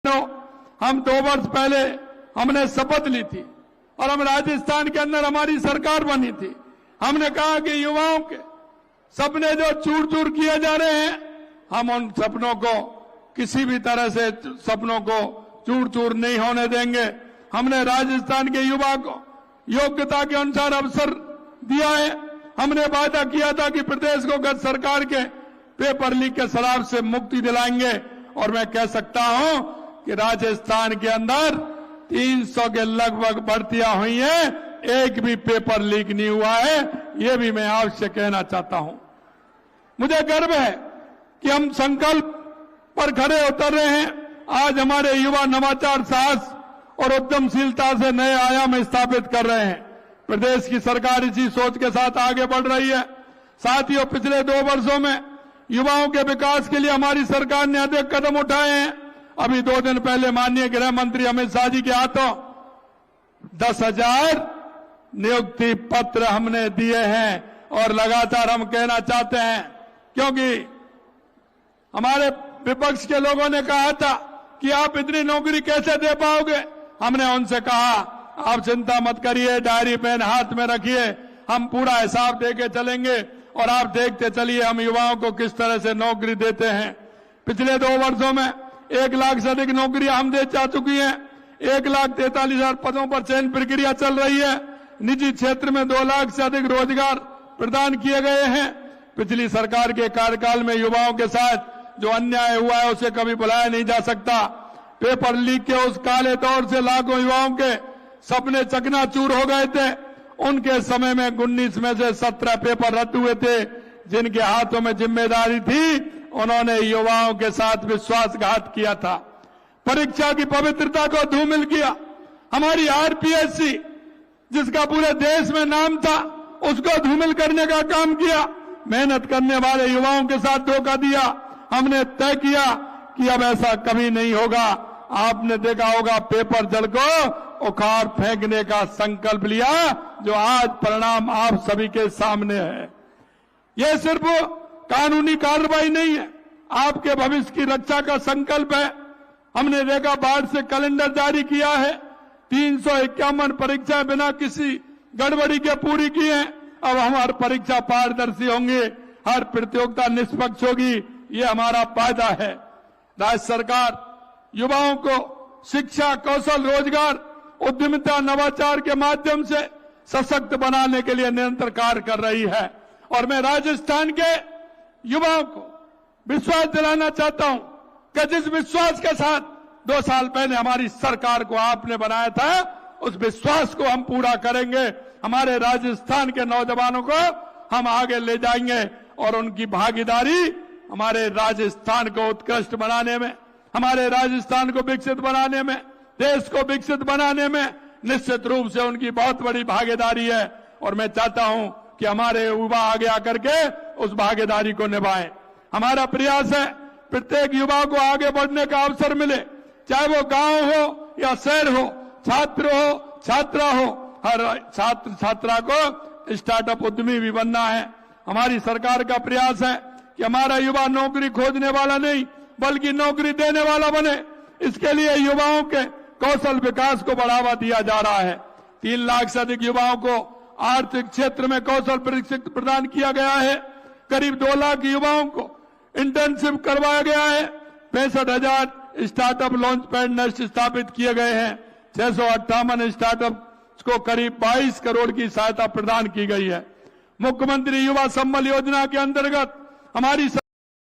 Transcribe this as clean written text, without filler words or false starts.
हम 2 वर्ष पहले हमने शपथ ली थी और हम राजस्थान के अंदर हमारी सरकार बनी थी। हमने कहा कि युवाओं के सपने जो चूर चूर किए जा रहे हैं, हम उन सपनों को किसी भी तरह से सपनों को चूर चूर नहीं होने देंगे। हमने राजस्थान के युवा को योग्यता के अनुसार अवसर दिया है। हमने वादा किया था कि प्रदेश को गत सरकार के पेपर लीक के शराब से मुक्ति दिलाएंगे और मैं कह सकता हूं कि राजस्थान के अंदर 300 के लगभग भर्तियां हुई हैं, एक भी पेपर लीक नहीं हुआ है। ये भी मैं आपसे कहना चाहता हूं। मुझे गर्व है कि हम संकल्प पर खड़े उतर रहे हैं। आज हमारे युवा नवाचार, साहस और उद्यमशीलता से नए आयाम स्थापित कर रहे हैं। प्रदेश की सरकार इसी सोच के साथ आगे बढ़ रही है। साथियों, पिछले 2 वर्षों में युवाओं के विकास के लिए हमारी सरकार ने अनेक कदम उठाए हैं। अभी 2 दिन पहले माननीय गृह मंत्री अमित शाह जी के हाथों 10,000 नियुक्ति पत्र हमने दिए हैं और लगातार हम कहना चाहते हैं, क्योंकि हमारे विपक्ष के लोगों ने कहा था कि आप इतनी नौकरी कैसे दे पाओगे। हमने उनसे कहा, आप चिंता मत करिए, डायरी पेन हाथ में रखिए, हम पूरा हिसाब देके चलेंगे और आप देखते चलिए हम युवाओं को किस तरह से नौकरी देते हैं। पिछले 2 वर्षों में 1 लाख से अधिक नौकरियां हम दे जा चुकी हैं। 1,43,000 पदों पर चयन प्रक्रिया चल रही है। निजी क्षेत्र में 2 लाख से अधिक रोजगार प्रदान किए गए हैं। पिछली सरकार के कार्यकाल में युवाओं के साथ जो अन्याय हुआ है उसे कभी भुलाया नहीं जा सकता। पेपर लीक के उस काले दौर से लाखों युवाओं के सपने चकनाचूर हो गए थे। उनके समय में 19 में से 17 पेपर रद्द हुए थे। जिनके हाथों में जिम्मेदारी थी, उन्होंने युवाओं के साथ विश्वासघात किया था, परीक्षा की पवित्रता को धूमिल किया। हमारी आरपीएससी, जिसका पूरे देश में नाम था, उसको धूमिल करने का काम किया। मेहनत करने वाले युवाओं के साथ धोखा दिया। हमने तय किया कि अब ऐसा कभी नहीं होगा। आपने देखा होगा, पेपर जल को उखाड़ फेंकने का संकल्प लिया, जो आज परिणाम आप सभी के सामने है। यह सिर्फ कानूनी कार्रवाई नहीं है, आपके भविष्य की रक्षा का संकल्प है। हमने देखा, बाढ़ से कैलेंडर जारी किया है। 351 परीक्षाएं बिना किसी गड़बड़ी के पूरी की हैं। अब हमारी परीक्षा पारदर्शी होंगी, हर प्रतियोगिता निष्पक्ष होगी, ये हमारा वादा है। राज्य सरकार युवाओं को शिक्षा, कौशल, रोजगार, उद्यमिता, नवाचार के माध्यम से सशक्त बनाने के लिए निरंतर कार्य कर रही है। और मैं राजस्थान के युवाओं को विश्वास दिलाना चाहता हूं कि जिस विश्वास के साथ 2 साल पहले हमारी सरकार को आपने बनाया था, उस विश्वास को हम पूरा करेंगे। हमारे राजस्थान के नौजवानों को हम आगे ले जाएंगे और उनकी भागीदारी हमारे राजस्थान को उत्कृष्ट बनाने में, हमारे राजस्थान को विकसित बनाने में, देश को विकसित बनाने में निश्चित रूप से उनकी बहुत बड़ी भागीदारी है। और मैं चाहता हूं कि हमारे युवा आगे आकर के उस भागीदारी को निभाएं। हमारा प्रयास है प्रत्येक युवा को आगे बढ़ने का अवसर मिले, चाहे वो गांव हो या शहर हो, छात्र हो, छात्रा हो, हर छात्र छात्रा को स्टार्टअप उद्यमी भी बनना है। हमारी सरकार का प्रयास है कि हमारा युवा नौकरी खोजने वाला नहीं, बल्कि नौकरी देने वाला बने। इसके लिए युवाओं के कौशल विकास को बढ़ावा दिया जा रहा है। 3 लाख से अधिक युवाओं को आर्थिक क्षेत्र में कौशल प्रशिक्षण प्रदान किया गया है। करीब 2 लाख युवाओं को इंटर्नशिप करवाया गया है। 65,000 स्टार्टअप लॉन्च पैड नेस्ट स्थापित किए गए हैं। 658 स्टार्टअप को करीब 22 करोड़ की सहायता प्रदान की गई है। मुख्यमंत्री युवा संबल योजना के अंतर्गत हमारी